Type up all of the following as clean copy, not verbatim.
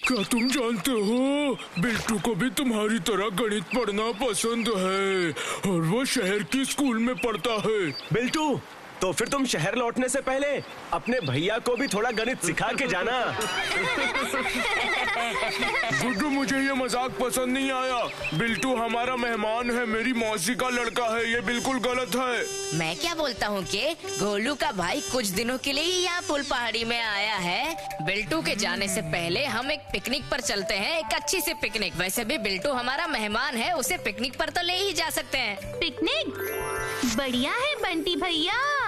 क्या तुम जानते हो, बिल्टू को भी तुम्हारी तरह गणित पढ़ना पसंद है और वो शहर की स्कूल में पढ़ता है। बिल्टू, तो फिर तुम शहर लौटने से पहले अपने भैया को भी थोड़ा गणित सिखा के जाना। गुड्डू, मुझे ये मजाक पसंद नहीं आया। बिल्टू हमारा मेहमान है, मेरी मौसी का लड़का है, ये बिल्कुल गलत है। मैं क्या बोलता हूँ कि गोलू का भाई कुछ दिनों के लिए ही यहाँ फुल पहाड़ी में आया है। बिल्टू के जाने से पहले हम एक पिकनिक पर चलते हैं, एक अच्छी सी पिकनिक। वैसे भी बिल्टू हमारा मेहमान है, उसे पिकनिक पर तो ले ही जा सकते हैं। पिकनिक बढ़िया है बंटी भैया।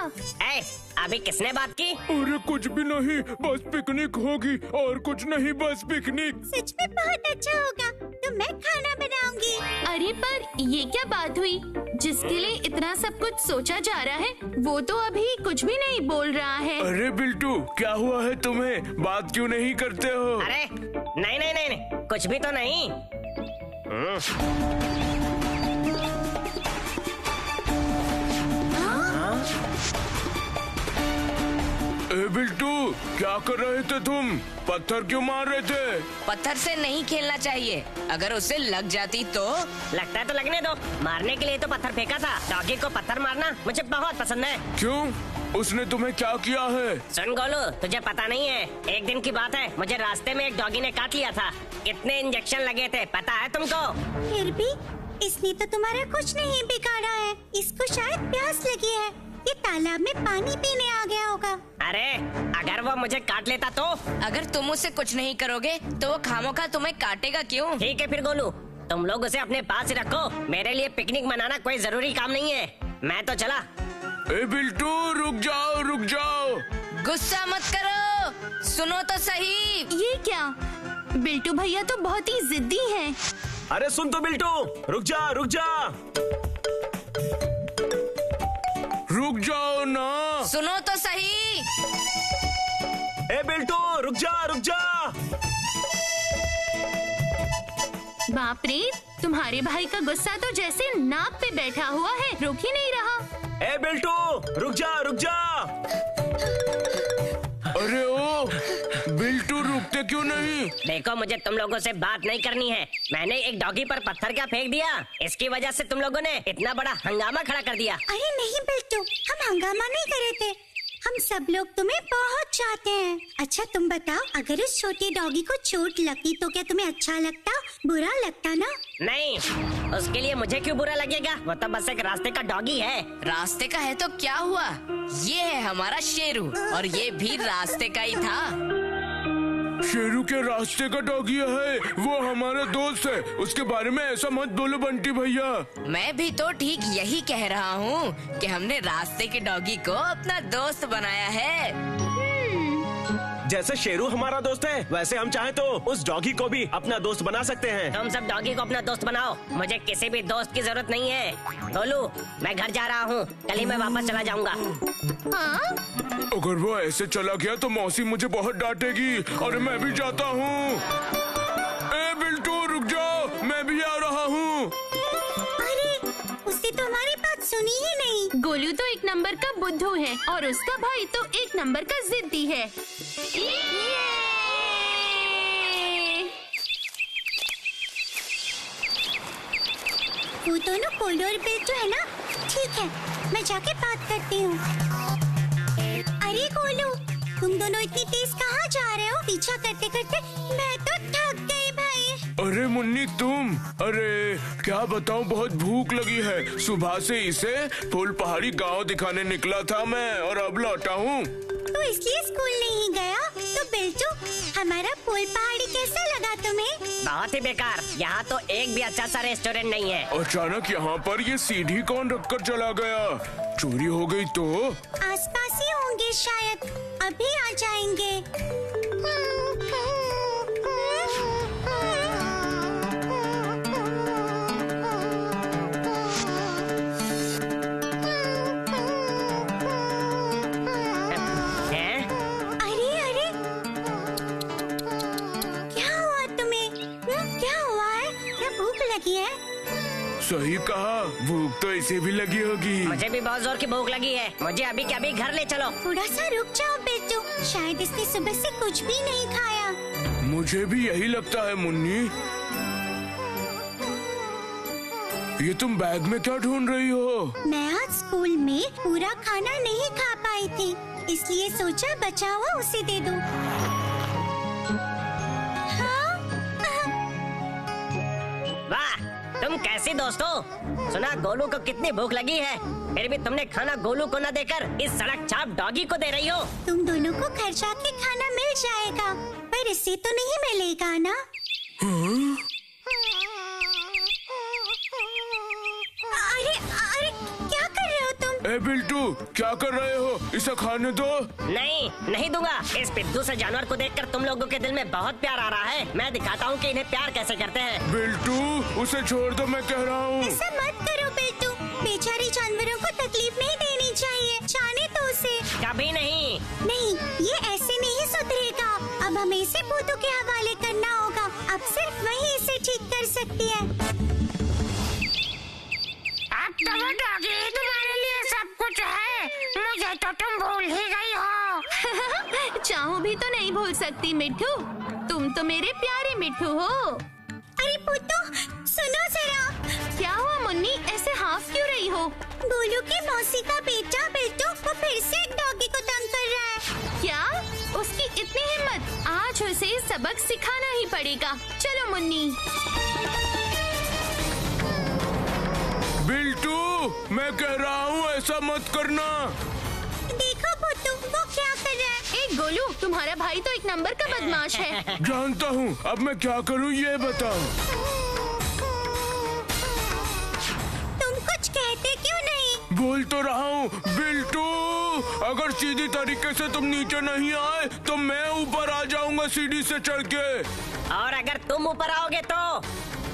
अभी किसने बात की? अरे कुछ भी नहीं, बस पिकनिक होगी और कुछ नहीं, बस पिकनिक। सच में बहुत अच्छा होगा, तो मैं खाना बनाऊंगी। अरे पर ये क्या बात हुई, जिसके लिए इतना सब कुछ सोचा जा रहा है वो तो अभी कुछ भी नहीं बोल रहा है। अरे बिल्टू, क्या हुआ है तुम्हें, बात क्यों नहीं करते हो? अरे नहीं नहीं नहीं, नहीं कुछ भी तो नहीं। ए बिल्टू, क्या कर रहे थे तुम? पत्थर क्यों मार रहे थे? पत्थर से नहीं खेलना चाहिए, अगर उसे लग जाती तो। लगता है तो लगने दो, मारने के लिए तो पत्थर फेंका था। डॉगी को पत्थर मारना मुझे बहुत पसंद है। क्यों, उसने तुम्हें क्या किया है? सुन गोलू, तुझे पता नहीं है, एक दिन की बात है, मुझे रास्ते में एक डॉगी ने काट लिया था। कितने इंजेक्शन लगे थे पता है तुमको? फिर भी इसने तो तुम्हारा कुछ नहीं बिगाड़ा है, इसको शायद प्यास लगी है, ये तालाब में पानी पीने आ गया होगा। अरे अगर वो मुझे काट लेता तो? अगर तुम उसे कुछ नहीं करोगे तो वो खामोखा तुम्हें काटेगा क्यों? ठीक है फिर गोलू, तुम लोग उसे अपने पास ही रखो, मेरे लिए पिकनिक मनाना कोई जरूरी काम नहीं है, मैं तो चला। ए बिल्टू, रुक जाओ रुक जाओ। गुस्सा मत करो, सुनो तो सही। ये क्या, बिल्टू भैया तो बहुत ही जिद्दी हैं। अरे सुन तो बिल्टू, रुक जा रुक जा। रुक जाओ ना। सुनो तो सही। ए बिल्टू, रुक जा रुक जा। बाप रे, तुम्हारे भाई का गुस्सा तो जैसे नाक पे बैठा हुआ है, रुक ही नहीं रहा। ए बिल्टू, रुक जा रुक जा। अरे ओ बिल्टू, रुकते क्यों नहीं? देखो, मुझे तुम लोगों से बात नहीं करनी है। मैंने एक डॉगी पर पत्थर क्या फेंक दिया, इसकी वजह से तुम लोगों ने इतना बड़ा हंगामा खड़ा कर दिया। अरे नहीं बिल्टू, हम हंगामा नहीं कर रहे थे, हम सब लोग तुम्हें बहुत चाहते हैं। अच्छा तुम बताओ, अगर उस छोटे डॉगी को चोट लगती तो क्या तुम्हें अच्छा लगता, बुरा लगता ना? नहीं, उसके लिए मुझे क्यों बुरा लगेगा, वो तो बस एक रास्ते का डॉगी है। रास्ते का है तो क्या हुआ, ये है हमारा शेरू और ये भी रास्ते का ही था। शेरू के रास्ते का डॉगी है, वो हमारा दोस्त है, उसके बारे में ऐसा मत बोलो बंटी भैया। मैं भी तो ठीक यही कह रहा हूँ कि हमने रास्ते के डॉगी को अपना दोस्त बनाया है। जैसे शेरू हमारा दोस्त है, वैसे हम चाहें तो उस डॉगी को भी अपना दोस्त बना सकते हैं। तुम सब डॉगी को अपना दोस्त बनाओ, मुझे किसी भी दोस्त की जरूरत नहीं है। गोलू, मैं घर जा रहा हूँ, कल ही मैं वापस चला जाऊँगा। हाँ? अगर वो ऐसे चला गया तो मौसी मुझे बहुत डांटेगी। अरे मैं भी जाता हूँ। ए बिल्टू, रुक जाओ, मैं भी आ रहा हूँ। अरे उसने तो हमारी बात सुनी ही नहीं। गोलू तो एक नंबर का बुद्धू है और उसका भाई तो एक नंबर का जिद्दी है। वो दोनों कोल्डू और बिल्टू है ना? ठीक है, मैं जाके बात करती हूँ। अरे गोलू, तुम दोनों इतनी तेज कहाँ जा रहे हो? पीछा करते करते मैं तो थक गई भाई। अरे मुन्नी तुम, अरे क्या बताऊं, बहुत भूख लगी है। सुबह से इसे फुल पहाड़ी गांव दिखाने निकला था मैं और अब लौटा हूँ। तो इसलिए स्कूल नहीं गया? तो बिल्टू, हमारा फुल पहाड़ी कैसा लगा तुम्हें? बहुत ही बेकार, यहाँ तो एक भी अच्छा सा रेस्टोरेंट नहीं है। अचानक यहाँ पर ये सीढ़ी कौन रखकर चला गया? चोरी हो गई तो? आसपास ही होंगे शायद, अभी आ जाएंगे। सही कहा, भूख तो इसे भी लगी होगी। मुझे भी बहुत जोर की भूख लगी है, मुझे अभी के अभी घर ले चलो। थोड़ा सा रुक जाओ बिट्टू, शायद इसने सुबह से कुछ भी नहीं खाया। मुझे भी यही लगता है मुन्नी। ये तुम बैग में क्या ढूंढ रही हो? मैं आज स्कूल में पूरा खाना नहीं खा पाई थी, इसलिए सोचा बचा हुआ उसे दे दूं। हाँ? वाह, तुम कैसी दोस्त हो? सुना गोलू को कितनी भूख लगी है, फिर भी तुमने खाना गोलू को न देकर इस सड़क छाप डॉगी को दे रही हो। तुम दोनों को घर जाके खाना मिल जाएगा, पर इससे तो नहीं मिलेगा ना। अरे अरे क्या कर रहे हो तुम? ए बिल्टू, क्या कर रहे हो? इसे खाने दो। नहीं, नहीं दूंगा। इस पिद्दू से जानवर को देखकर तुम लोगों के दिल में बहुत प्यार आ रहा है। मैं दिखाता हूँ कि इन्हें प्यार कैसे करते हैं। बिल्टू, उसे छोड़ दो, मैं कह रहा हूँ। ऐसा मत करो बेटू, बेचारे जानवरों को तकलीफ नहीं देनी चाहिए। जाने दो उसे। कभी नहीं। नहीं, ये ऐसे नहीं सुधरेगा। अब हमें इसे भूतों के हवाले करना होगा। अब सिर्फ वही इसे ठीक कर सकती है। अब तो वो डॉगी तुम्हारे लिए सब कुछ है, मुझे तो तुम भूल ही गई हो। चाहूँ भी तो नहीं भूल सकती मिट्ठू, तुम तो मेरे प्यारे मिट्ठू हो। अरे पुत्तू, सुनो जरा। क्या हुआ मुन्नी, ऐसे हाफ क्यों रही हो? गोलू की मौसी का बेटा बिल्टू वो फिर से एक डॉगी को तंग कर रहा है। क्या? उसकी इतनी हिम्मत? आज उसे सबक सिखाना ही पड़ेगा। चलो मुन्नी। बिल्टू, मैं कह रहा हूँ ऐसा मत करना। देखो पुत्तू, वो क्या कर रहा है। ए गोलू, तुम्हारा भाई तो एक नंबर का बदमाश है। जानता हूँ, अब मैं क्या करूँ ये बताओ। तुम कुछ कहते क्यों नहीं? बोल तो रहा हूँ बिल्टू, अगर सीधी तरीके से तुम नीचे नहीं आए तो मैं ऊपर आ जाऊंगा सीढ़ी से चढ़ के। और अगर तुम ऊपर आओगे तो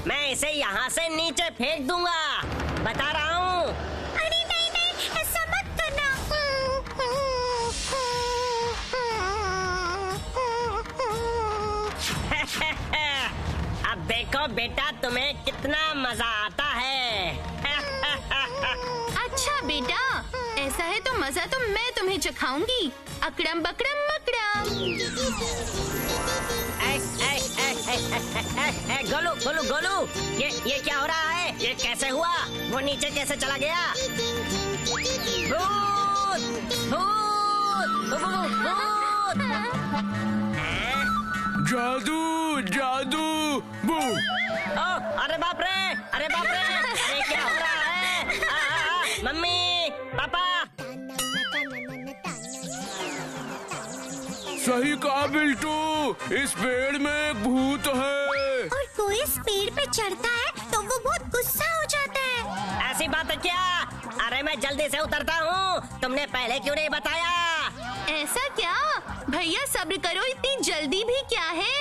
मैं इसे यहाँ से नीचे फेंक दूंगा, बता रहा हूँ। अरे नहीं नहीं, ऐसा मत करना। अब देखो बेटा, तुम्हें कितना मजा आता है। अच्छा बेटा, ऐसा है तो मजा तो मैं तुम्हें चखाऊंगी। अकड़म बकड़म मकड़म। गोलू गोलू गोलू, ये क्या हो रहा है? ये कैसे हुआ? वो नीचे कैसे चला गया? भूत भूत भूत। जादू जादू बू। अरे बाप रे, अरे बाप रे, अरे क्या हो रहा है? मम्मी, पापा। सही कहा बिल्टू, इस पेड़ में एक भूत है। और कोई इस पेड़ पे चढ़ता है तो वो बहुत गुस्सा हो जाता है। ऐसी बात है क्या? अरे मैं जल्दी से उतरता हूँ, तुमने पहले क्यों नहीं बताया? ऐसा क्या? भैया सब्र करो, इतनी जल्दी भी क्या है?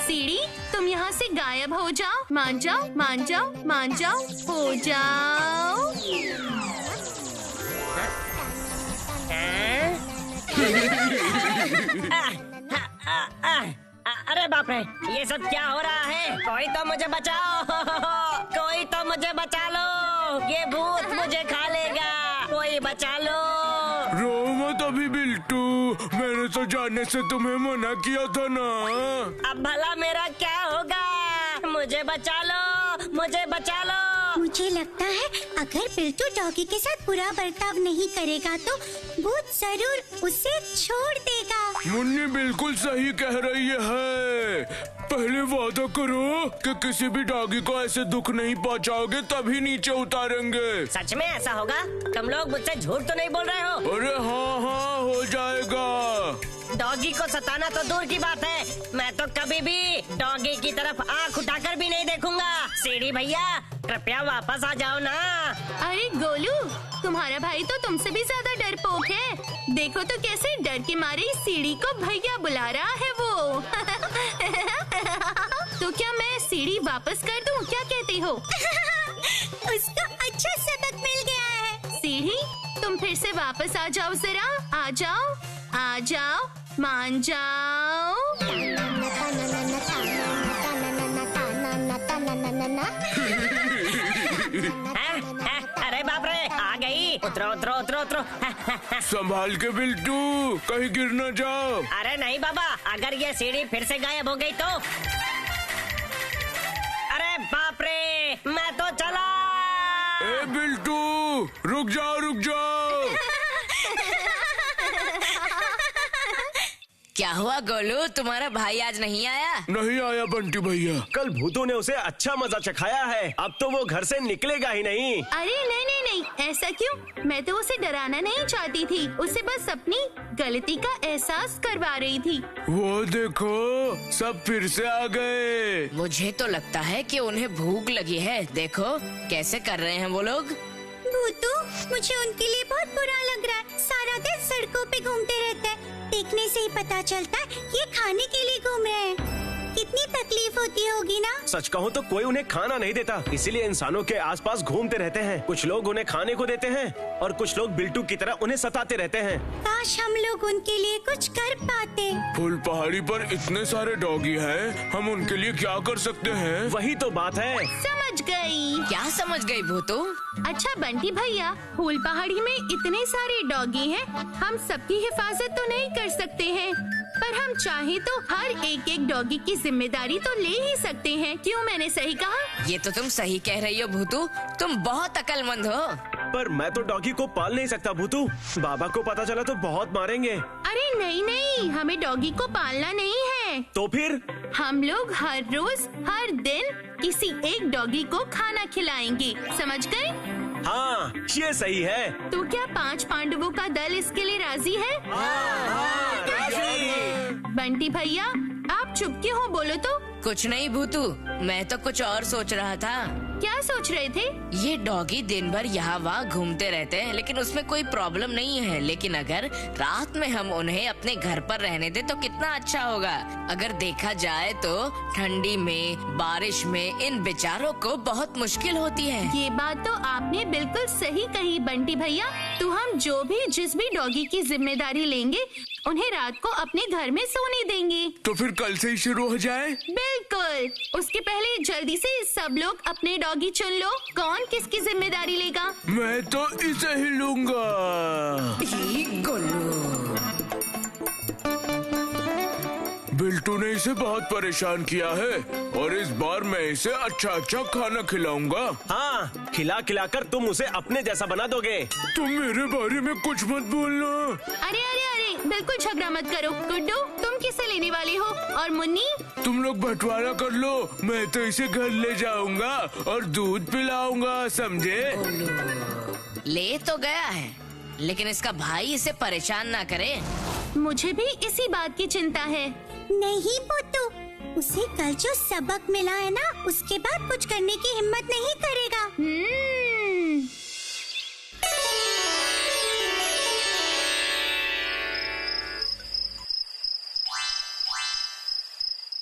सीढ़ी, तुम यहाँ से गायब हो जाओ। मान जाओ मान जाओ मान जाओ, हो जाओ। अरे बाप रे, ये सब क्या हो रहा है? कोई तो मुझे बचाओ। कोई तो मुझे बचा लो, ये भूत मुझे खा लेगा। कोई बचा लो। रो मत अभी बिल्टू, मैंने तो जाने से तुम्हें मना किया था ना। अब भला मेरा क्या होगा? मुझे बचा लो, मुझे बचा लो। मुझे लगता है अगर बिल्टू डॉगी के साथ बुरा बर्ताव नहीं करेगा तो भूत जरूर उसे छोड़ देगा। मुन्नी बिल्कुल सही कह रही है। पहले वादा करो कि किसी भी डॉगी को ऐसे दुख नहीं पहुंचाओगे, तभी नीचे उतारेंगे। सच में ऐसा होगा? तुम लोग मुझसे झूठ तो नहीं बोल रहे हो? अरे हाँ हाँ, हो जाएगा। डॉगी को सताना तो दूर की बात है, मैं तो कभी भी डॉगी की तरफ आंख उठाकर भी नहीं देखूंगा। सीढ़ी भैया, कृपया वापस आ जाओ ना। अरे गोलू, तुम्हारा भाई तो तुमसे भी ज्यादा डरपोक है। देखो तो कैसे डर के मारे इस सीढ़ी को भैया बुला रहा है वो। तो क्या मैं सीढ़ी वापस कर दूं? क्या कहती हो? उसको अच्छा सबक मिल गया है। सीढ़ी, तुम फिर से वापस आ जाओ जरा। आ जाओ आ जाओ, मान जाओ। अरे बाप रे, आ गई। उतरो उतरो उतरो उतरो। संभाल के बिल्टू, कहीं गिर न जाओ। अरे नहीं बाबा, अगर ये सीढ़ी फिर से गायब हो गई तो। अरे बाप रे, मैं तो चला। ए बिल्टू, रुक जाओ रुक जाओ। क्या हुआ गोलू, तुम्हारा भाई आज नहीं आया? नहीं आया बंटी भैया। कल भूतों ने उसे अच्छा मजा चखाया है, अब तो वो घर से निकलेगा ही नहीं। अरे नहीं नहीं नहीं, ऐसा क्यों? मैं तो उसे डराना नहीं चाहती थी, उसे बस अपनी गलती का एहसास करवा रही थी। वो देखो, सब फिर से आ गए। मुझे तो लगता है कि उन्हें भूख लगी है। देखो कैसे कर रहे हैं वो लोग। भूतू, मुझे उनके लिए बहुत बुरा लग रहा है। सारा दिन सड़कों पे घूमते रहते हैं। देखने से ही पता चलता है कि ये खाने के लिए घूम रहे हैं। कितनी तकलीफ होती होगी ना। सच कहूँ तो कोई उन्हें खाना नहीं देता, इसीलिए इंसानों के आसपास घूमते रहते हैं। कुछ लोग उन्हें खाने को देते हैं और कुछ लोग बिल्टू की तरह उन्हें सताते रहते हैं। काश हम लोग उनके लिए कुछ कर पाते। फुल पहाड़ी पर इतने सारे डॉगी हैं, हम उनके लिए क्या कर सकते हैं? वही तो बात है। समझ गई। क्या समझ गई भूतू? अच्छा बंटी भैया, फूल पहाड़ी में इतने सारे डॉगी हैं, हम सबकी हिफाजत तो नहीं कर सकते हैं, पर हम चाहे तो हर एक एक डॉगी की जिम्मेदारी तो ले ही सकते हैं। क्यों, मैंने सही कहा? ये तो तुम सही कह रही हो भूतू, तुम बहुत अक्लमंद हो। पर मैं तो डॉगी को पाल नहीं सकता भूतू, बाबा को पता चला तो बहुत मारेंगे। अरे नहीं नहीं, हमें डॉगी को पालना नहीं है। तो फिर हम लोग हर रोज हर दिन किसी एक डॉगी को खाना खिलाएंगे, समझ गए? हाँ, ये सही है। तो क्या 5 पांडवों का दल इसके लिए राजी है? बंटी भैया, आप चुप क्यों हो, बोलो तो। कुछ नहीं भूतू, मैं तो कुछ और सोच रहा था। क्या सोच रहे थे? ये डॉगी दिन भर यहाँ वहाँ घूमते रहते हैं, लेकिन उसमें कोई प्रॉब्लम नहीं है। लेकिन अगर रात में हम उन्हें अपने घर पर रहने दे तो कितना अच्छा होगा। अगर देखा जाए तो ठंडी में, बारिश में इन बेचारों को बहुत मुश्किल होती है। ये बात तो आपने बिल्कुल सही कही बंटी भैया। तो हम जिस भी डॉगी की जिम्मेदारी लेंगे, उन्हें रात को अपने घर में सोने देंगे। तो फिर कल से ही शुरू हो जाए। बिल्कुल, उसके पहले जल्दी से सब लोग अपने डॉगी चुन लो। कौन किसकी जिम्मेदारी लेगा? मैं तो इसे ही लूंगा। गोलू, बिल्टू ने इसे बहुत परेशान किया है और इस बार मैं इसे अच्छा अच्छा खाना खिलाऊंगा। हाँ, खिला खिला कर तुम उसे अपने जैसा बना दोगे। तुम मेरे बारे में कुछ मत बोलना। अरे अरे अरे, बिल्कुल झगड़ा मत करो। गुड्डू, तुम किसे लेने वाले हो? और मुन्नी? तुम लोग बंटवारा कर लो, मैं तो इसे घर ले जाऊंगा और दूध पिलाऊंगा, समझे? ले तो गया है, लेकिन इसका भाई इसे परेशान ना करे। मुझे भी इसी बात की चिंता है। नहीं भूतू, उसे कल जो सबक मिला है ना, उसके बाद कुछ करने की हिम्मत नहीं करेगा।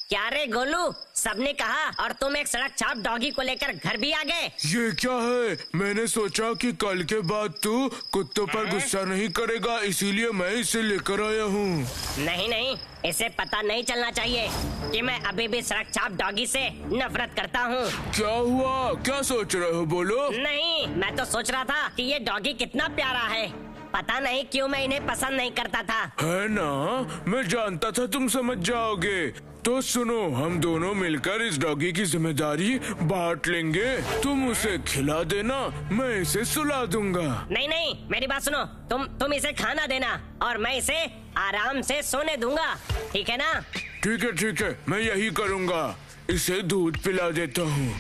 क्या रे गोलू, सबने कहा और तुम एक सड़क छाप डॉगी को लेकर घर भी आ गए। ये क्या है? मैंने सोचा कि कल के बाद तू कुत्तों पर गुस्सा नहीं करेगा, इसीलिए मैं इसे लेकर आया हूँ। नहीं नहीं, इसे पता नहीं चलना चाहिए कि मैं अभी भी सड़क छाप डॉगी से नफरत करता हूँ। क्या हुआ? क्या सोच रहे हो, बोलो। नहीं, मैं तो सोच रहा था कि ये डॉगी कितना प्यारा है। पता नहीं क्यों मैं इन्हें पसंद नहीं करता था। है ना, मैं जानता था तुम समझ जाओगे। तो सुनो, हम दोनों मिलकर इस डॉगी की जिम्मेदारी बांट लेंगे। तुम उसे खिला देना, मैं इसे सुला दूंगा। नहीं नहीं, मेरी बात सुनो। तुम इसे खाना देना और मैं इसे आराम से सोने दूंगा, ठीक है ना? ठीक है, मैं यही करूँगा। इसे दूध पिला देता हूँ।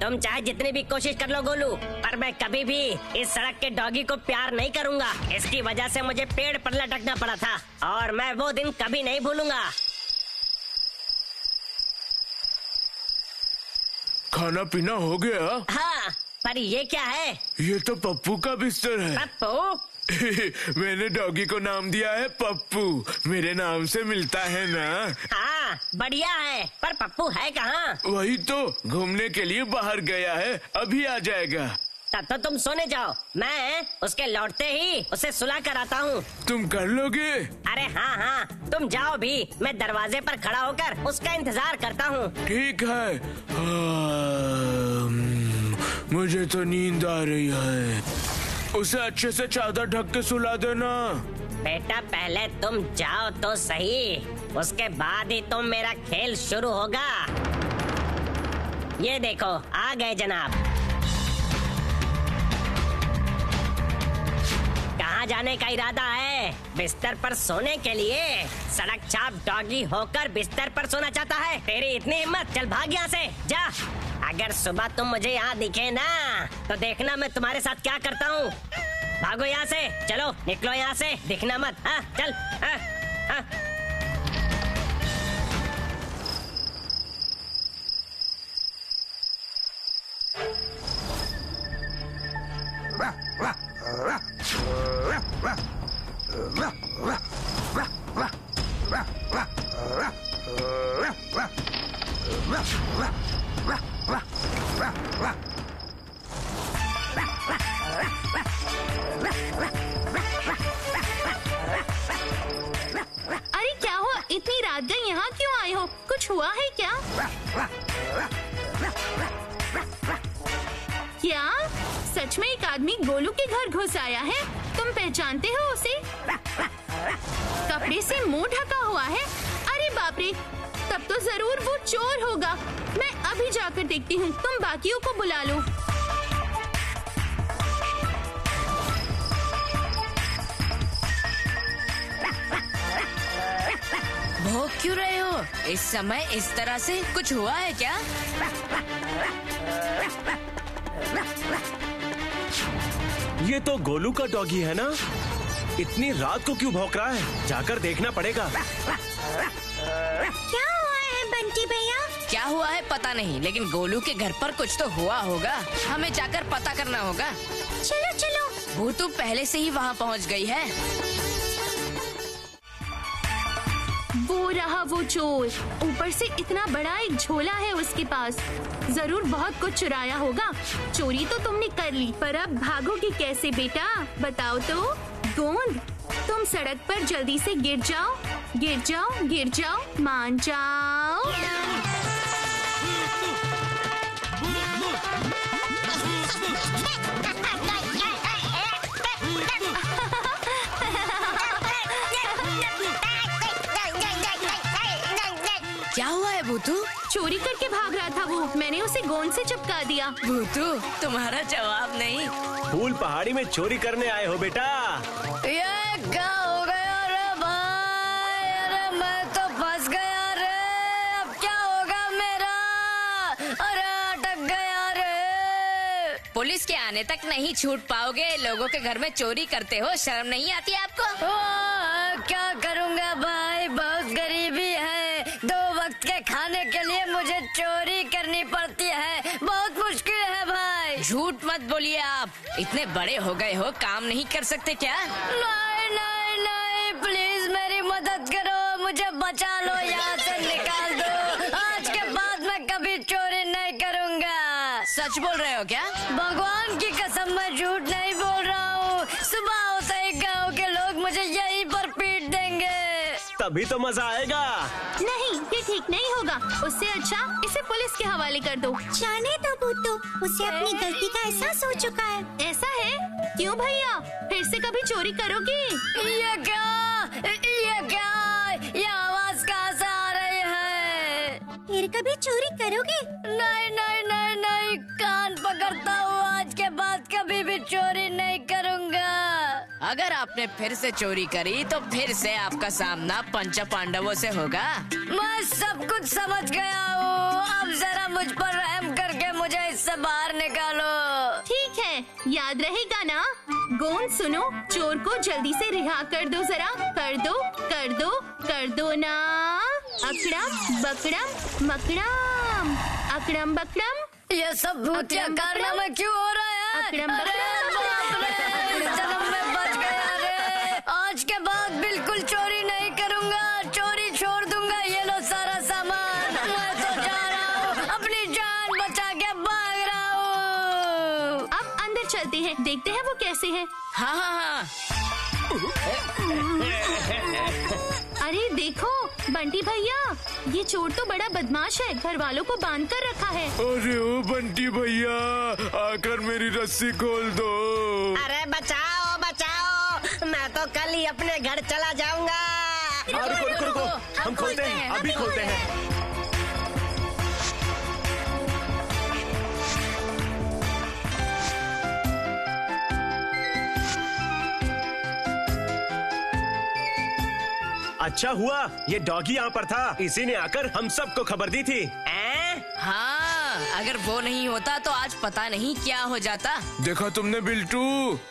तुम चाहे जितनी भी कोशिश कर लो गोलू, पर मैं कभी भी इस सड़क के डॉगी को प्यार नहीं करूंगा। इसकी वजह से मुझे पेड़ पर लटकना पड़ा था और मैं वो दिन कभी नहीं भूलूंगा। खाना पीना हो गया? हाँ, पर ये क्या है? ये तो पप्पू का बिस्तर है। पप्पू? मैंने डॉगी को नाम दिया है पप्पू, मेरे नाम से मिलता है ना। हाँ, बढ़िया है, पर पप्पू है कहाँ? वही तो, घूमने के लिए बाहर गया है, अभी आ जाएगा। तब तो तुम सोने जाओ, मैं उसके लौटते ही उसे सुला कर आता हूँ। तुम कर लोगे? अरे हाँ, तुम जाओ भी, मैं दरवाजे पर खड़ा होकर उसका इंतजार करता हूँ। ठीक है। मुझे तो नींद आ रही है। उसे अच्छे से चादर ढक के सुला देना। बेटा पहले तुम जाओ तो सही, उसके बाद ही तुम मेरा खेल शुरू होगा। ये देखो आ गए जनाब। कहाँ जाने का इरादा है? बिस्तर पर सोने के लिए? सड़क छाप डॉगी होकर बिस्तर पर सोना चाहता है? तेरी इतनी हिम्मत, चल भाग यहाँ से, जा। अगर सुबह तुम मुझे यहाँ दिखे ना तो देखना मैं तुम्हारे साथ क्या करता हूँ। भागो यहाँ से, चलो निकलो यहाँ से, दिखना मत। हाँ चल। हाँ, हाँ। अरे क्या हुआ, इतनी रात गई यहाँ क्यों आए हो? कुछ हुआ है क्या? क्या सच में एक आदमी गोलू के घर घुस आया है? तुम पहचानते हो उसे? कपड़े से मुंह ढका हुआ है। अरे बाप रे, तब तो जरूर वो चोर होगा। मैं अभी जाकर देखती हूँ, तुम बाकियों को बुला लो। भौंक क्यों रहे हो इस समय इस तरह से? कुछ हुआ है क्या? ये तो गोलू का डॉगी है ना? इतनी रात को क्यों भौंक रहा है? जाकर देखना पड़ेगा। क्या हुआ है बंटी भैया? क्या हुआ है पता नहीं, लेकिन गोलू के घर पर कुछ तो हुआ होगा। हमें जाकर पता करना होगा। चलो चलो। भूतू पहले से ही वहाँ पहुँच गई है। वो रहा वो चोर, ऊपर से इतना बड़ा एक झोला है उसके पास। जरूर बहुत कुछ चुराया होगा। चोरी तो तुमने कर ली, पर अब भागोगी कैसे बेटा? बताओ तो। गोंद, तुम सड़क पर जल्दी से गिर जाओ, गिर जाओ, गिर जाओ, मान जाओ। क्या हुआ है भूतू? चोरी करके भाग रहा था वो, मैंने उसे गोंद से चिपका दिया। भूतू तुम्हारा जवाब नहीं। फूल पहाड़ी में चोरी करने आए हो बेटा? ये क्या हो गया रे भाई? अरे मैं तो फंस गया रे। अब क्या होगा मेरा? अरे अटक गया रे। पुलिस के आने तक नहीं छूट पाओगे। लोगों के घर में चोरी करते हो, शर्म नहीं आती आपको? क्या करूँगा भाई, बहुत गरीबी है। 2 वक्त के खाने के लिए मुझे चोरी करनी पड़ती है। बहुत मुश्किल है भाई। झूठ मत बोलिए आप। इतने बड़े हो गए हो, काम नहीं कर सकते क्या? नहीं नहीं नहीं, प्लीज मेरी मदद करो, मुझे बचा लो, यहाँ से निकाल दो। आज के बाद मैं कभी चोरी नहीं करूँगा। सच बोल रहे हो क्या? भगवान की कसम, मैं झूठ नहीं बोल रहा हूँ। सुबह होते ही गाँव के लोग मुझे यहीं पर पीट देंगे। तभी तो मजा आएगा। नहीं, ये ठीक नहीं होगा। उससे अच्छा इसे पुलिस के हवाले कर दो। जाने दो भूतू, उसे अपनी गलती का एहसास हो चुका है। ऐसा है? क्यों भैया, फिर से कभी चोरी करोगी? ये क्या? ये आवाज कहाँ से आ रही है? फिर कभी चोरी करोगे? नहीं नहीं नहीं नहीं, कान पकड़ता हूँ। आज के बाद कभी भी चोरी नहीं करूँगा। अगर आपने फिर से चोरी करी तो फिर से आपका सामना पंच पांडवों से होगा। मैं सब कुछ समझ गया हूँ। अब जरा मुझ पर रहम करके मुझे इससे बाहर निकालो। ठीक है, याद रहेगा ना? गोंद सुनो, चोर को जल्दी से रिहा कर दो जरा। कर दो, कर दो, कर दो ना। अकड़म बकड़म मकड़म, अकड़म बकड़म। ये सब भूतिया कारनामे क्यों हो रहे हैं? अकड़म अरे बाप रे, इस जन्म में बच गया रे। आज के बाद बिल्कुल चोरी नहीं करूँगा। चोरी छोड़ दूंगा। ये लो सारा सामान। मैं तो जा रहा हूँ, अपनी जान बचा के भाग रहा हूँ। अब अंदर चलते हैं, देखते हैं वो कैसे है। हाँ हाँ हाँ। अरे देखो बंटी भैया, ये चोर तो बड़ा बदमाश है, घर वालों को बांध कर रखा है। अरे ओ बंटी भैया, आकर मेरी रस्सी खोल दो। अरे बचाओ बचाओ, मैं तो कल ही अपने घर चला जाऊंगा। रुको रुको रुको, हम खोलते हैं, अभी खोलते हैं। अच्छा हुआ ये डॉगी यहाँ पर था, इसी ने आकर हम सबको खबर दी थी। हाँ, अगर वो नहीं होता तो आज पता नहीं क्या हो जाता। देखा तुमने बिल्टू,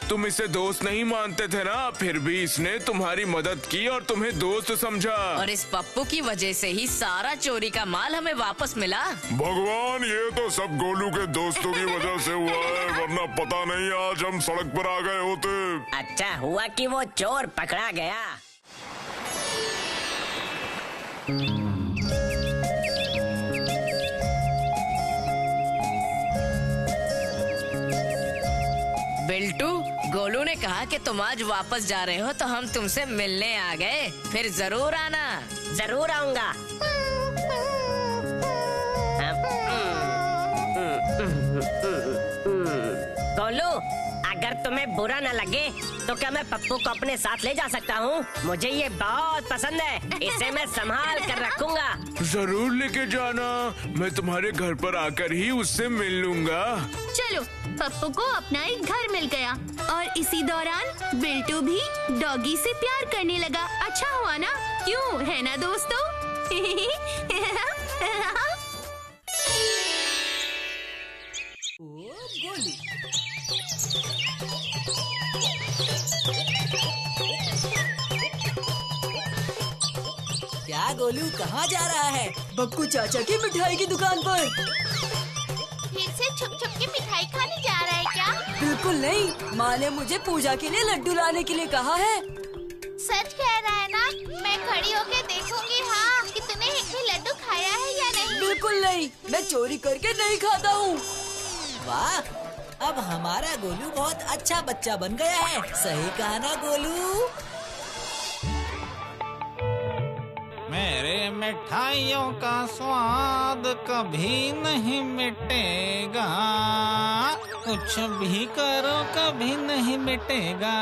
तुम इसे दोस्त नहीं मानते थे ना, फिर भी इसने तुम्हारी मदद की और तुम्हें दोस्त समझा। और इस पप्पू की वजह से ही सारा चोरी का माल हमें वापस मिला। भगवान, ये तो सब गोलू के दोस्तों की वजह से हुआ है, वरना पता नहीं आज हम सड़क पर आ गए होते। अच्छा हुआ कि वो चोर पकड़ा गया। बिल्टू, गोलू ने कहा कि तुम आज वापस जा रहे हो तो हम तुमसे मिलने आ गए, फिर जरूर आना। जरूर आऊंगा। गोलू, अगर तुम्हें बुरा न लगे तो क्या मैं पप्पू को अपने साथ ले जा सकता हूँ? मुझे ये बहुत पसंद है, इसे मैं संभाल कर रखूंगा। जरूर लेके जाना, मैं तुम्हारे घर पर आकर ही उससे मिल लूंगा। चलो, पप्पू को अपना एक घर मिल गया और इसी दौरान बिल्टू भी डॉगी से प्यार करने लगा। अच्छा हुआ ना, क्यों है ना दोस्तों? क्या गोलू कहाँ जा रहा है? बक्कू चाचा की मिठाई की दुकान पर। फिर से छुप छुप के मिठाई खाने जा रहा है क्या? बिल्कुल नहीं, माँ ने मुझे पूजा के लिए लड्डू लाने के लिए कहा है। सच कह रहा है ना? मैं खड़ी होके देखूंगी हाँ कि तूने एक भी लड्डू खाया है या नहीं। बिल्कुल नहीं, मैं चोरी करके नहीं खाता हूँ। वाह, अब हमारा गोलू बहुत अच्छा बच्चा बन गया है। सही कहा ना गोलू? मेरे मिठाइयों का स्वाद कभी नहीं मिटेगा, कुछ भी करो कभी नहीं मिटेगा।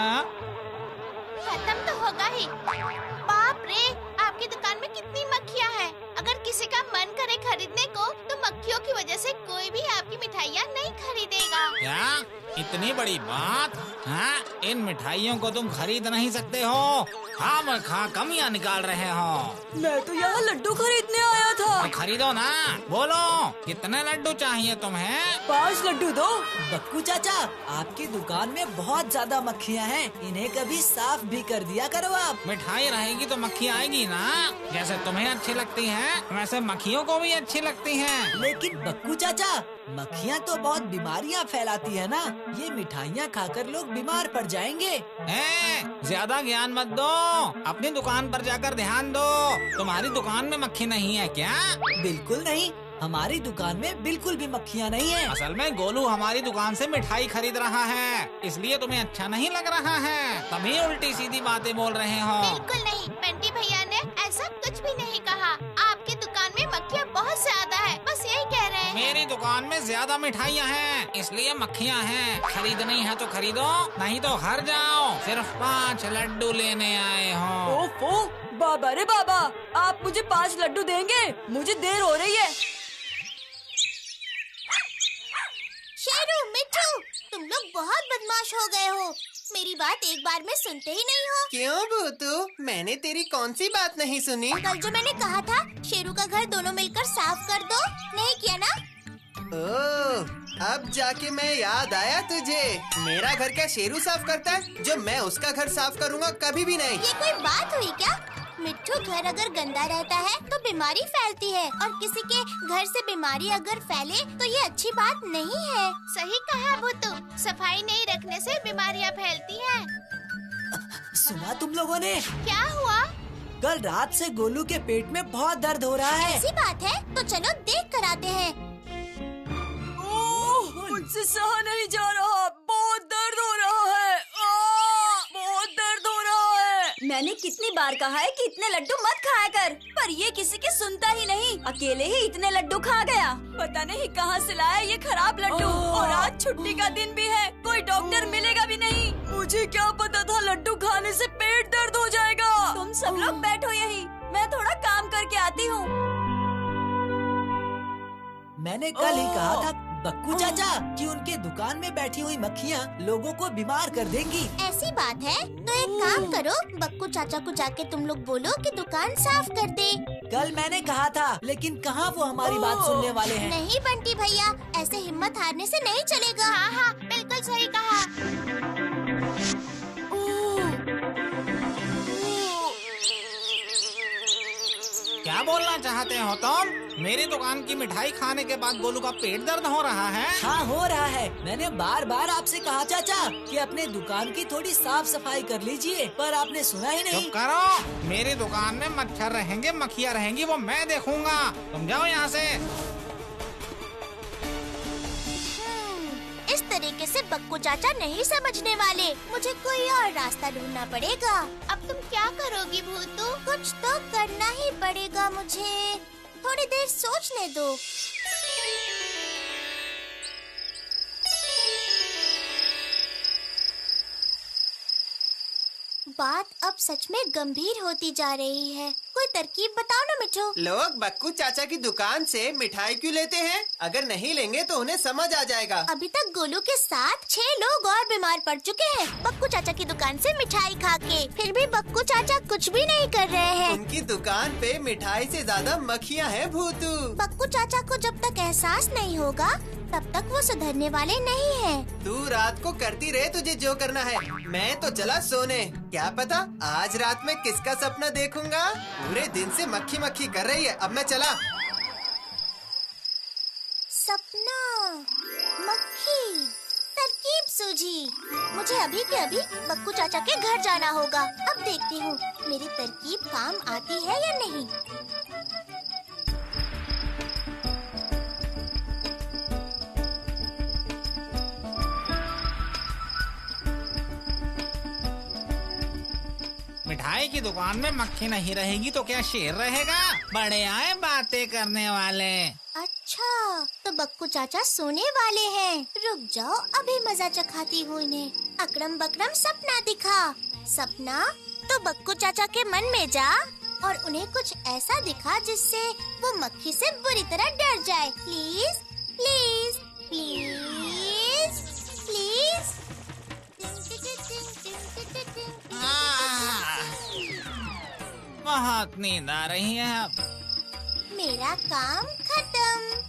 खत्म तो होगा ही। बाप रे, आपकी दुकान में कितनी मक्खियाँ हैं। अगर किसी का मन करे खरीदने को तो मक्खियों की वजह से कोई भी आपकी मिठाइयाँ नहीं खरीदेगा। क्या इतनी बड़ी बात? हाँ, इन मिठाइयों को तुम खरीद नहीं सकते हो, खामखा कमियां निकाल रहे हो। मैं तो यहाँ लड्डू खरीदने आया था। तो खरीदो ना, बोलो कितने लड्डू चाहिए तुम्हें? 5 लड्डू दो। बक्कू चाचा, आपकी दुकान में बहुत ज्यादा मक्खियाँ हैं, इन्हें कभी साफ भी कर दिया करो आप। मिठाई रहेगी तो मक्खी आएगी ना, जैसे तुम्हें अच्छी लगती है वैसे मक्खियों को भी अच्छी लगती हैं। लेकिन बक्कू चाचा, मक्खियाँ तो बहुत बीमारियाँ फैलाती है ना, ये मिठाइयाँ खाकर लोग बीमार पड़ जाएंगे। ज्यादा ज्ञान मत दो, अपनी दुकान पर जाकर ध्यान दो। तुम्हारी दुकान में मक्खी नहीं है क्या? बिल्कुल नहीं, हमारी दुकान में बिल्कुल भी मक्खियाँ नहीं है। असल में गोलू हमारी दुकान से मिठाई खरीद रहा है, इसलिए तुम्हें अच्छा नहीं लग रहा है, तभी उल्टी सीधी बातें बोल रहे हो। बिल्कुल नहीं, बंटी भैया ने ऐसा कुछ भी नहीं कहा। आपकी दुकान में मक्खियाँ बहुत ज्यादा है, बस यही कह रहे हैं। मेरी दुकान में ज्यादा मिठाइयाँ हैं, इसलिए मक्खियाँ हैं। खरीदनी है तो खरीदो, नहीं तो हर जाओ। सिर्फ 5 लड्डू लेने आए हो। ओफो, बाबा रे बाबा, आप मुझे 5 लड्डू देंगे? मुझे देर हो रही है। शेरू, मिट्ठू, तुम लोग बहुत बदमाश हो गए हो। मेरी बात एक बार में सुनते ही नहीं हो। क्यों भूतू, मैंने तेरी कौन सी बात नहीं सुनी? कल जो मैंने कहा था शेरू का घर दोनों मिलकर साफ कर दो, नहीं किया ना? ओह, अब जाके मैं याद आया तुझे। मेरा घर क्या शेरू साफ करता है? जो मैं उसका घर साफ करूँगा? कभी भी नहीं। ये कोई बात हुई क्या? मिट्ठू, घर अगर गंदा रहता है तो बीमारी फैलती है, और किसी के घर से बीमारी अगर फैले तो ये अच्छी बात नहीं है। सही कहा भूतू, सफाई नहीं रखने से बीमारियाँ फैलती हैं। सुना तुम लोगों ने? क्या हुआ? कल रात से गोलू के पेट में बहुत दर्द हो रहा है। ऐसी बात है तो चलो देख कर आते हैं। मुझसे सहा नहीं जा रहा, बहुत दर्द हो रहा है। बहुत दर्द हो रहा है। मैंने कितनी बार कहा है कि इतने लड्डू मत खाया कर, पर ये किसी की सुनता ही नहीं। अकेले ही इतने लड्डू खा गया। पता नहीं कहाँ से लाया ये खराब लड्डू। और आज छुट्टी का दिन भी है, कोई डॉक्टर मिलेगा भी नहीं। मुझे क्या पता था लड्डू खाने से पेट दर्द हो जाएगा। तुम सब लोग बैठो यहीं, मैं थोड़ा काम करके आती हूँ। मैंने कल ही कहा था बक्कू चाचा कि उनके दुकान में बैठी हुई मक्खियाँ लोगों को बीमार कर देंगी। ऐसी बात है तो एक काम करो, बक्कू चाचा को जाके तुम लोग बोलो कि दुकान साफ कर दे। कल मैंने कहा था, लेकिन कहाँ वो हमारी बात सुनने वाले हैं। नहीं बंटी भैया, ऐसे हिम्मत हारने से नहीं चलेगा। हाँ हाँ, बिल्कुल सही कहा। क्या बोलना चाहते हो तुम? मेरी दुकान की मिठाई खाने के बाद गोलू का पेट दर्द हो रहा है? हाँ हो रहा है। मैंने बार बार आपसे कहा चाचा कि अपने दुकान की थोड़ी साफ सफाई कर लीजिए, पर आपने सुना ही नहीं। चुप करो, मेरी दुकान में मच्छर रहेंगे, मक्खियाँ रहेंगी, वो मैं देखूंगा। तुम जाओ यहाँ से। इस तरीके से बक्कू चाचा नहीं समझने वाले। मुझे कोई और रास्ता ढूंढना पड़ेगा। अब तुम क्या करोगी भूतू? कुछ तो करना ही पड़ेगा मुझे। थोड़ी देर सोचने दो। बात अब सच में गंभीर होती जा रही है। कोई तरकीब बताओ ना मिठू। लोग बक्कू चाचा की दुकान से मिठाई क्यों लेते हैं? अगर नहीं लेंगे तो उन्हें समझ आ जाएगा। अभी तक गोलू के साथ 6 लोग और बीमार पड़ चुके हैं बक्कू चाचा की दुकान से मिठाई खा के। फिर भी बक्कू चाचा कुछ भी नहीं कर रहे हैं। उनकी दुकान पे मिठाई से ज्यादा मक्खियाँ हैं भूतू। बक्कू चाचा को जब तक एहसास नहीं होगा तब तक वो सुधरने वाले नहीं हैं। तू रात को करती रहे तुझे जो करना है। मैं तो चला सोने। क्या पता आज रात में किसका सपना देखूंगा। पूरे दिन से मक्खी मक्खी कर रही है। अब मैं चला। सपना, मक्खी, तरकीब सूझी। मुझे अभी के अभी बक्कू चाचा के घर जाना होगा। अब देखती हूँ मेरी तरकीब काम आती है या नहीं। मिठाई की दुकान में मक्खी नहीं रहेगी तो क्या शेर रहेगा? बड़े आए बातें करने वाले। अच्छा, तो बक्कू चाचा सोने वाले हैं। रुक जाओ, अभी मजा चखाती हूँ इन्हें। अकड़म बकड़म सपना दिखा। सपना, तो बक्कू चाचा के मन में जा और उन्हें कुछ ऐसा दिखा जिससे वो मक्खी से बुरी तरह डर जाए। Please please please please. बहुत नींद आ रही है अब। मेरा काम खत्म।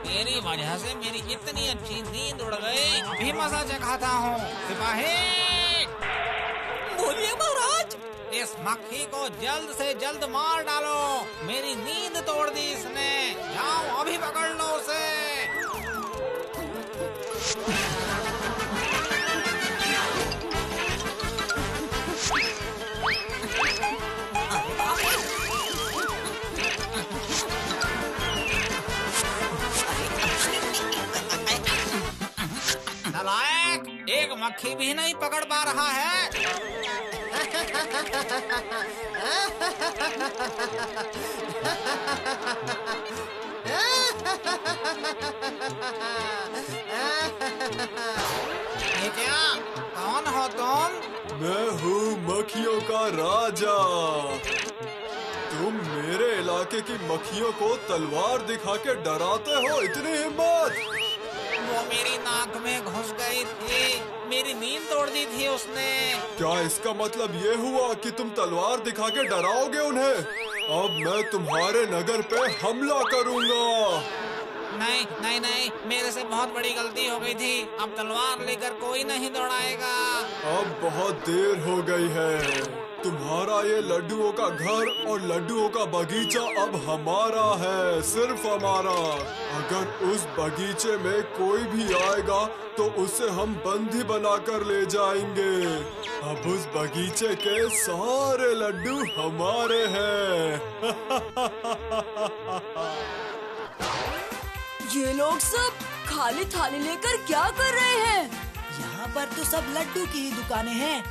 तेरी वजह से मेरी इतनी अच्छी नींद उड़ गई। अभी मजा चखाता हूँ। सिपाही, बोलिए महाराज। इस मक्खी को जल्द से जल्द मार डालो। मेरी नींद तोड़ दी इसने। जाओ अभी पकड़ लो उसे। एक मक्खी भी नहीं पकड़ पा रहा है। ये क्या? कौन हो तुम? मैं हूँ मक्खियों का राजा। तुम मेरे इलाके की मक्खियों को तलवार दिखा के डराते हो? इतनी हिम्मत? वो मेरी नाक में घुस गई थी। मेरी नींद तोड़ दी थी उसने। क्या इसका मतलब ये हुआ कि तुम तलवार दिखा के डराओगे उन्हें? अब मैं तुम्हारे नगर पे हमला करूंगा। नहीं नहीं नहीं, मेरे से बहुत बड़ी गलती हो गई थी। अब तलवार लेकर कोई नहीं दौड़ाएगा। अब बहुत देर हो गई है। तुम्हारा ये लड्डुओं का घर और लड्डुओं का बगीचा अब हमारा है, सिर्फ हमारा। अगर उस बगीचे में कोई भी आएगा तो उसे हम बंदी बनाकर ले जाएंगे। अब उस बगीचे के सारे लड्डू हमारे हैं। ये लोग सब खाली थाली लेकर क्या कर रहे हैं? यहाँ पर तो सब लड्डू की ही दुकानें हैं।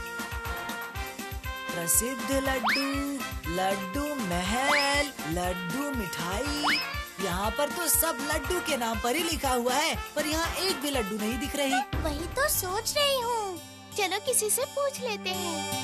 प्रसिद्ध लड्डू, लड्डू महल, लड्डू मिठाई। यहाँ पर तो सब लड्डू के नाम पर ही लिखा हुआ है, पर यहाँ एक भी लड्डू नहीं दिख रही। वही तो सोच रही हूँ। चलो किसी से पूछ लेते हैं।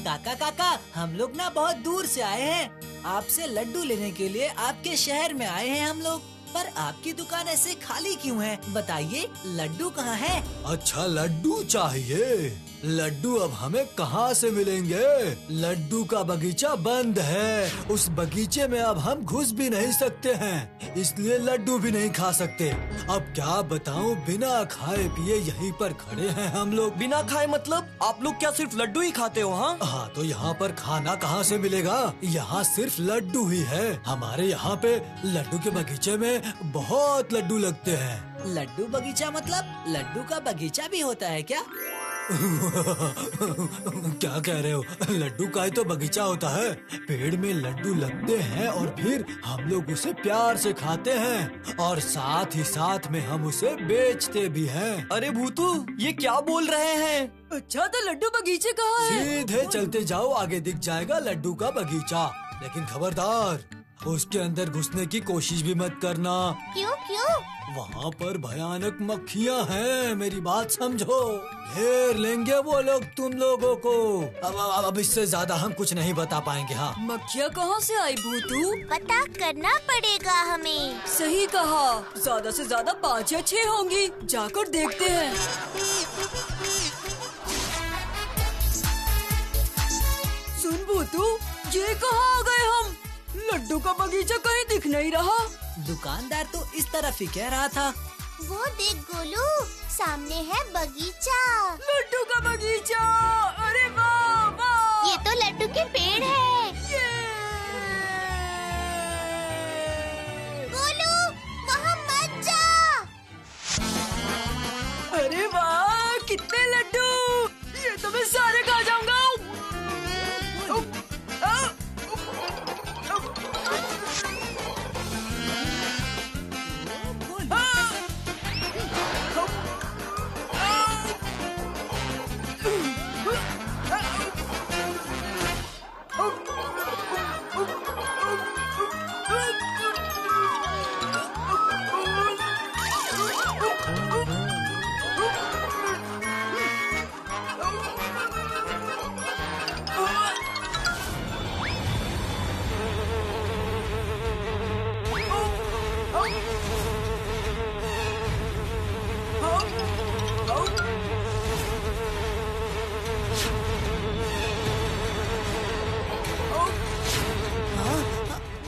काका काका, हम लोग ना बहुत दूर से आए हैं। आपसे लड्डू लेने के लिए आपके शहर में आए हैं हम लोग। पर आपकी दुकान ऐसे खाली क्यों है? बताइए, लड्डू कहाँ है? अच्छा, लड्डू चाहिए। लड्डू अब हमें कहाँ से मिलेंगे? लड्डू का बगीचा बंद है। उस बगीचे में अब हम घुस भी नहीं सकते हैं, इसलिए लड्डू भी नहीं खा सकते। अब क्या बताऊँ, बिना खाए पिए यहीं पर खड़े हैं हम लोग। बिना खाए मतलब? आप लोग क्या सिर्फ लड्डू ही खाते हो? हाँ, तो यहाँ पर खाना कहाँ से मिलेगा? यहाँ सिर्फ लड्डू ही है। हमारे यहाँ पे लड्डू के बगीचे में बहुत लड्डू लगते हैं। लड्डू बगीचा मतलब लड्डू का बगीचा भी होता है क्या? क्या कह रहे हो? लड्डू का ही तो बगीचा होता है। पेड़ में लड्डू लगते हैं और फिर हम लोग उसे प्यार से खाते हैं और साथ ही साथ में हम उसे बेचते भी हैं। अरे भूतू, ये क्या बोल रहे हैं? अच्छा, तो लड्डू बगीचे कहाँ है? सीधे चलते जाओ, आगे दिख जाएगा लड्डू का बगीचा। लेकिन खबरदार, उसके अंदर घुसने की कोशिश भी मत करना। क्यों क्यों? वहाँ पर भयानक मक्खियाँ हैं, मेरी बात समझो। घेर लेंगे वो लोग तुम लोगों को। अब इससे ज्यादा हम कुछ नहीं बता पाएंगे। हाँ, मक्खियाँ कहाँ से आई भूतू? पता करना पड़ेगा हमें। सही कहा, ज्यादा से ज्यादा 5 या 6 होंगी। जाकर देखते हैं। सुन भूतू, ये कहाँ आ गए हम? लड्डू का बगीचा कहीं दिख नहीं रहा। दुकानदार तो इस तरफ ही कह रहा था। वो देख गोलू, सामने है बगीचा। लड्डू का बगीचा! अरे वाह वाह! ये तो लड्डू के पेड़ है। गोलू, वहाँ मत जा। अरे वाह, कितने लड्डू! ये तो मैं सारे खा जाऊंगा।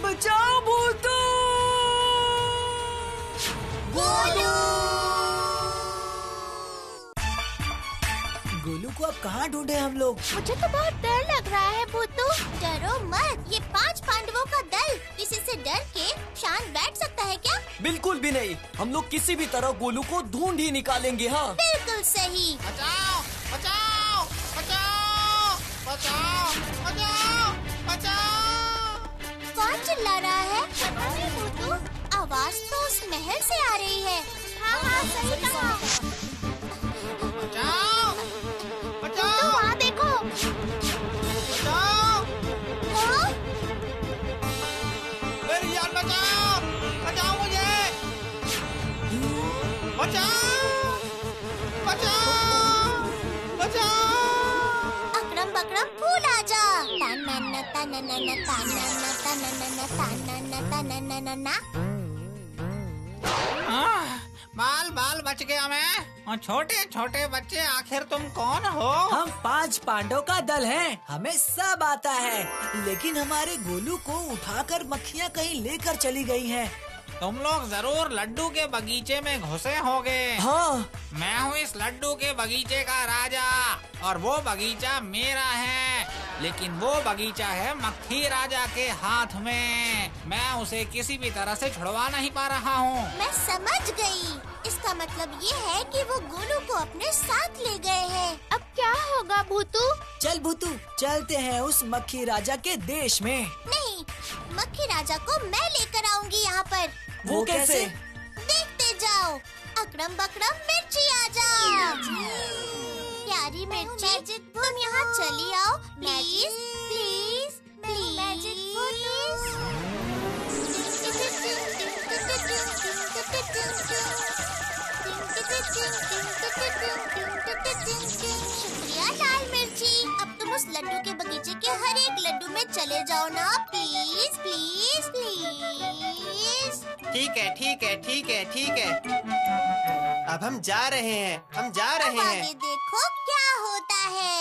बचाओ भूतू! गोलू को अब कहाँ ढूंढे हम लोग? मुझे तो बहुत डर लग रहा है भूतू। डरो मत, ये 5 पांडवों का दल किसी से डर के शांत बैठ सकता है क्या? बिल्कुल भी नहीं। हम लोग किसी भी तरह गोलू को ढूंढ ही निकालेंगे। हाँ, बिल्कुल सही। बचाओ बचाओ बचाओ बचाओ बचाओ बचाओ! कौन चिल्ला रहा है? पता नहीं भूतू, आवाज तो उस महल से आ रही है। हाँ हाँ, सही कहा। बचाओ बचाओ! तो वहाँ देखो। बचाओ! हाँ? मेरी जान बचाओ! बचाओ मुझे! बचाओ! बचाओ! बचाओ! अकड़म बकड़म फूल आजा। तानन्ना तानन्ना तानन्ना तानन्ना तानन्ना तानन्ना। बाल बाल बच गया मैं। और छोटे छोटे बच्चे, आखिर तुम कौन हो? हम 5 पांडव का दल हैं। हमें सब आता है, लेकिन हमारे गोलू को उठाकर मक्खियाँ कहीं लेकर चली गई हैं। तुम लोग जरूर लड्डू के बगीचे में घुसे होगे। हाँ। मैं हूँ इस लड्डू के बगीचे का राजा और वो बगीचा मेरा है, लेकिन वो बगीचा है मक्खी राजा के हाथ में। मैं उसे किसी भी तरह से छुड़वा नहीं पा रहा हूँ। मैं समझ गई। इसका मतलब ये है कि वो गोलू को अपने साथ ले गए हैं। अब क्या होगा भूतू? चल भूतू, चलते हैं उस मक्खी राजा के देश में। नहीं, मक्खी राजा को मैं लेकर आऊंगी यहाँ पर। वो कैसे? देखते जाओ। अकड़म बकड़म मिर्ची आजा। प्यारी मिर्ची, तुम यहाँ चली आओ प्लीज प्लीज प्लीज। शुक्रिया लाल मिर्ची। अब तुम उस लड्डू के बगीचे के हर एक लड्डू में चले जाओ ना, प्लीज प्लीज प्लीज। ठीक है ठीक है ठीक है ठीक है। अब हम जा रहे हैं, हम जा रहे हैं। आगे देखो क्या होता है।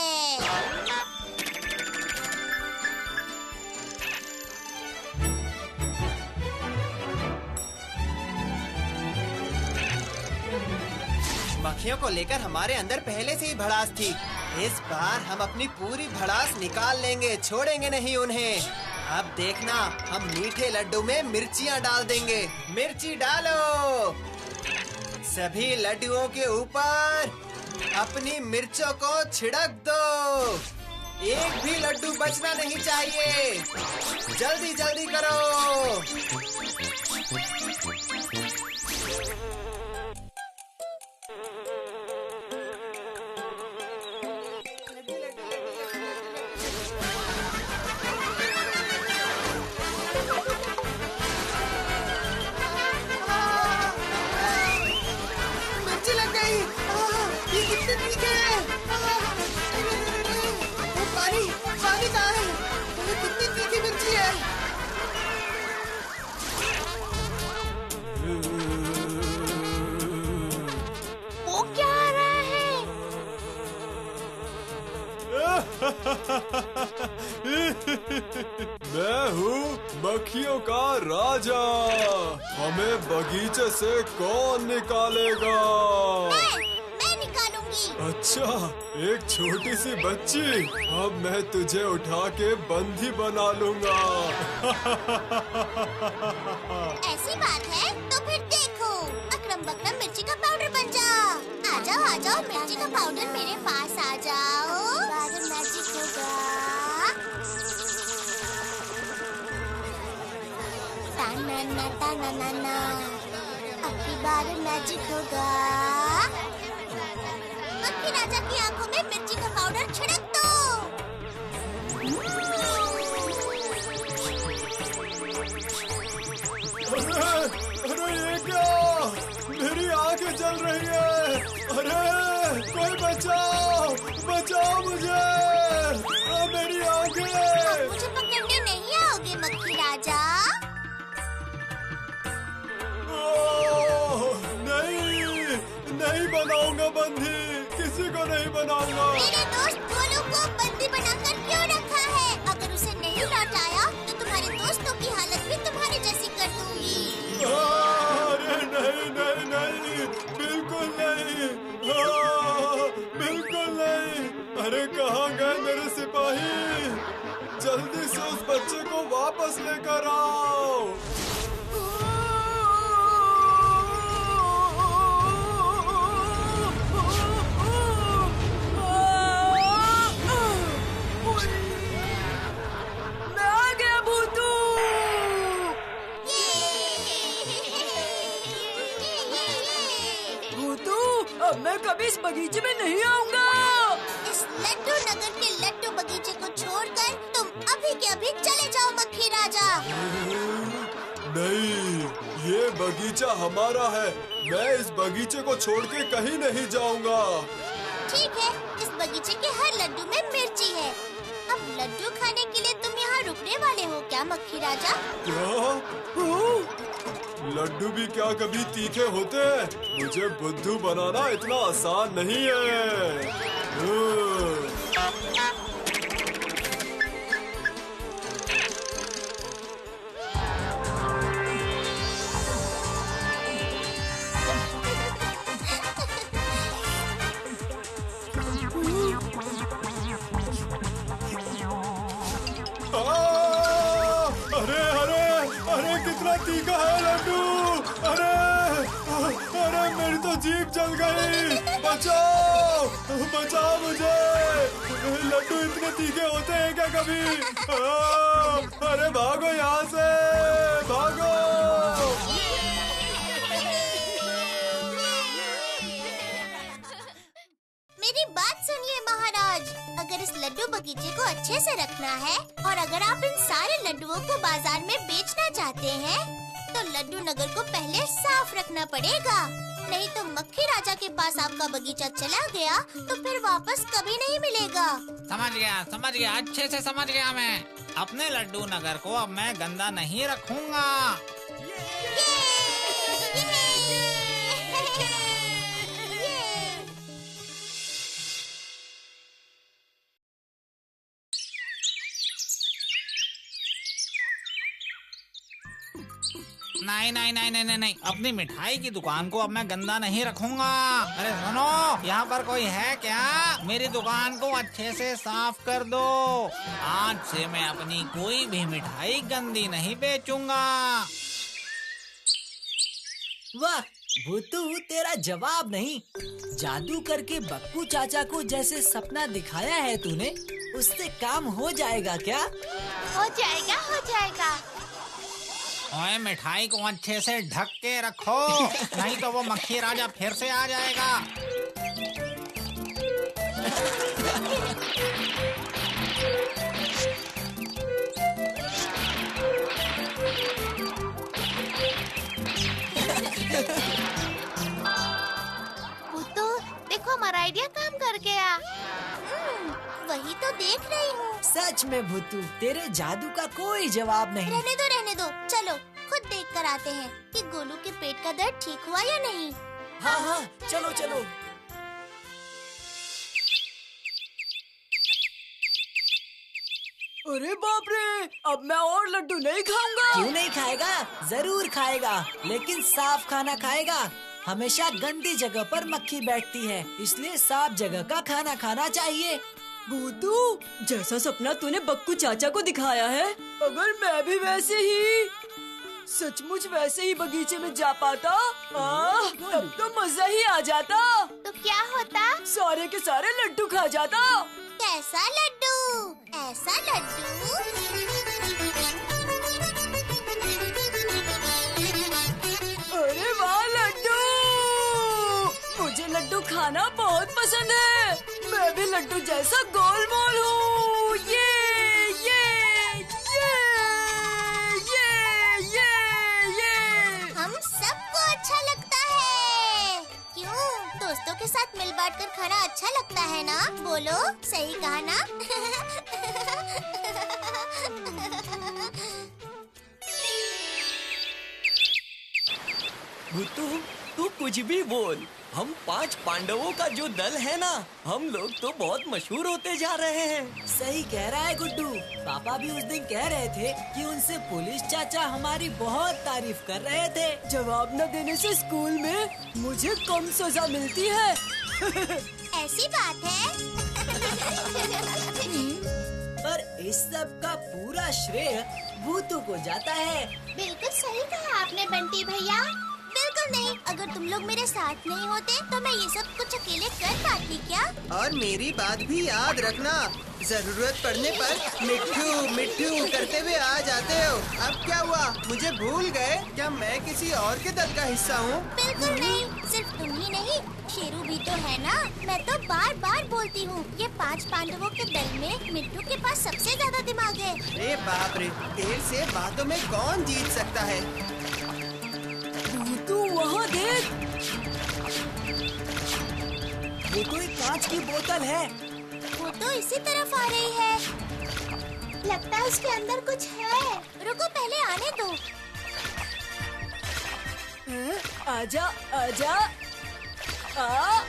मक्खियों को लेकर हमारे अंदर पहले से ही भड़ास थी। इस बार हम अपनी पूरी भड़ास निकाल लेंगे, छोड़ेंगे नहीं उन्हें। अब देखना, हम मीठे लड्डू में मिर्चियाँ डाल देंगे। मिर्ची डालो। सभी लड्डुओं के ऊपर अपनी मिर्चों को छिड़क दो। एक भी लड्डू बचना नहीं चाहिए। जल्दी जल्दी करो। वो क्या आ रहा है? मैं हूँ मक्खियों का राजा। हमें बगीचे से कौन निकालेगा? मैं निकालूंगी। अच्छा, एक छोटी सी बच्ची। अब मैं तुझे उठा के बंदी बना लूंगा। ऐसी बात है तो फिर देखो। अकड़म बकड़म मिर्ची का पाउडर बन जा। आ जाओ आ जाओ, मिर्ची का पाउडर मेरे पास आ जाओ। बार मैजिक होगा। ताना ना ताना ना ना। अब की बार मैजिक होगा। मक्खी राजा की आंखों में मिर्ची का पाउडर छिड़क दो। अरे ये क्या? मेरी आंखें जल रही है। अरे कोई बचाओ, बचाओ मुझे। मेरी आंखें। मुझे पकड़ने नहीं आओगे मक्खी राजा? नहीं, नहीं बनाऊंगा बंदी। किसी को नहीं बनाऊंगा। मेरे दोस्त गोलू को बंदी बनाकर क्यों रखा है? अगर उसे नहीं लौटाया तो तुम्हारे दोस्तों की हालत भी तुम्हारे जैसी कर दूंगी। अरे नहीं नहीं नहीं, बिल्कुल नहीं। बिल्कुल नहीं। अरे कहाँ गए मेरे सिपाही? जल्दी से उस बच्चे को वापस लेकर आओ। मैं आ गया भूतू। भूतू, अब मैं कभी इस बगीचे में नहीं आऊंगा। इस लड्डू नगर के लड्डू बगीचे को छोड़कर तुम अभी के अभी चले जाओ मक्खी राजा। नहीं, ये बगीचा हमारा है। मैं इस बगीचे को छोड़ के कहीं नहीं जाऊंगा। ठीक है, इस बगीचे के हर लड्डू में मिर्ची है। अब लड्डू खाने के लिए तुम यहाँ रुकने वाले हो क्या मक्खी राजा? क्या? लड्डू भी क्या कभी तीखे होते हैं? मुझे बुद्धू बनाना इतना आसान नहीं है। तीखा है लड्डू। अरे मेरी तो जीभ जल गई। बचाओ बचाओ मुझे। लड्डू इतने तीखे होते हैं क्या कभी? अरे भागो यहाँ से, भागो। मेरी बात सुनिए महाराज, अगर इस लड्डू बगीचे को अच्छे से रखना है और अगर आप इन सारे लड्डुओं को बाजार में बेचना चाहते हैं तो लड्डू नगर को पहले साफ रखना पड़ेगा। नहीं तो मक्खी राजा के पास आपका बगीचा चला गया तो फिर वापस कभी नहीं मिलेगा। समझ गया, अच्छे से समझ गया मैं। अपने लड्डू नगर को अब मैं गंदा नहीं रखूंगा। नहीं, अपनी मिठाई की दुकान को अब मैं गंदा नहीं रखूंगा। अरे सुनो, यहाँ पर कोई है क्या? मेरी दुकान को अच्छे से साफ कर दो। आज से मैं अपनी कोई भी मिठाई गंदी नहीं बेचूंगा। वाह भूतू, तेरा जवाब नहीं। जादू करके बक्कू चाचा को जैसे सपना दिखाया है तूने, उससे काम हो जाएगा क्या? हो जाएगा। ओए, मिठाई को अच्छे से ढक के रखो, नहीं तो वो मक्खी राजा फिर से आ जाएगा। भूतू, देखो हमारा आइडिया काम कर गया। वही तो देख रही हूँ। सच में भूतू, तेरे जादू का कोई जवाब नहीं। रहने दो, चलो खुद देख कर आते हैं कि गोलू के पेट का दर्द ठीक हुआ या नहीं। हाँ, चलो। अरे बाप रे, अब मैं और लड्डू नहीं खाऊंगा। क्यों नहीं खाएगा? जरूर खाएगा, लेकिन साफ खाना खाएगा। हमेशा गंदी जगह पर मक्खी बैठती है, इसलिए साफ जगह का खाना खाना चाहिए। भूतू, जैसा सपना तूने बक्कू चाचा को दिखाया है, अगर मैं भी वैसे ही सचमुच वैसे ही बगीचे में जा पाता, तब तो मजा ही आ जाता। तो क्या होता? सारे के सारे लड्डू खा जाता। कैसा लड्डू? ऐसा लड्डू? अरे वाह लड्डू, मुझे लड्डू खाना बहुत पसंद है। मैं भी लड्डू जैसा गोल मोल हूँ। ये हम सबको अच्छा लगता है। क्यों? दोस्तों के साथ मिल बांट कर खाना अच्छा लगता है ना? बोलो, सही कहा ना? भूतू, तू कुछ भी बोल, हम 5 पांडवों का जो दल है ना, हम लोग तो बहुत मशहूर होते जा रहे हैं। सही कह रहा है गुड्डू। पापा भी उस दिन कह रहे थे कि उनसे पुलिस चाचा हमारी बहुत तारीफ कर रहे थे। जवाब न देने से स्कूल में मुझे कम सजा मिलती है। ऐसी बात है। पर इस सब का पूरा श्रेय भूतू को जाता है। बिल्कुल सही कहा आपने बंटी भैया। बिल्कुल नहीं, अगर तुम लोग मेरे साथ नहीं होते तो मैं ये सब कुछ अकेले कर पाती क्या? और मेरी बात भी याद रखना, जरूरत पड़ने पर मिट्ठू मिट्ठू करते हुए आ जाते हो। अब क्या हुआ, मुझे भूल गए? क्या मैं किसी और के दल का हिस्सा हूँ? बिल्कुल नहीं, सिर्फ तुम ही नहीं, शेरू भी तो है ना। मैं तो बार बार बोलती हूँ, ये 5 पांडवों के दल में मिट्ठू के पास सबसे ज्यादा दिमाग है। अरे बाप रे, देर से बातों में कौन जीत सकता है? तू वहाँ देख, वो तो एक कांच की बोतल है। वो तो इसी तरफ आ रही है। लगता है उसके अंदर कुछ है। रुको, पहले आने दो। आजा आजा आ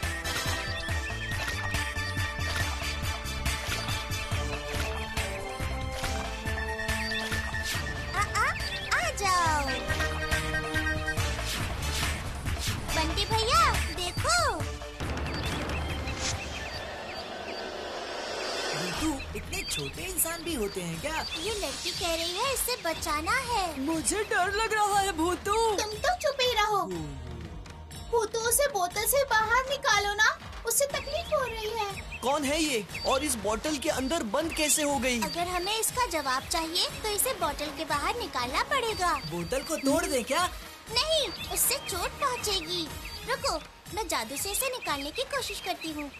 जाओ। बंटी भैया देखो। बिल्टू, इतने छोटे इंसान भी होते हैं क्या? ये लड़की कह रही है इससे बचाना है। मुझे डर लग रहा है भूतू। तुम तो चुप ही रहो। भूतू उसे बोतल से बाहर निकालो ना, उससे तकलीफ हो रही है। कौन है ये और इस बोतल के अंदर बंद कैसे हो गई? अगर हमें इसका जवाब चाहिए तो इसे बोतल के बाहर निकालना पड़ेगा। बोतल को तोड़ दे क्या? नहीं, उससे चोट पहुंचेगी। रुको, मैं जादू से इसे निकालने की कोशिश करती हूँ।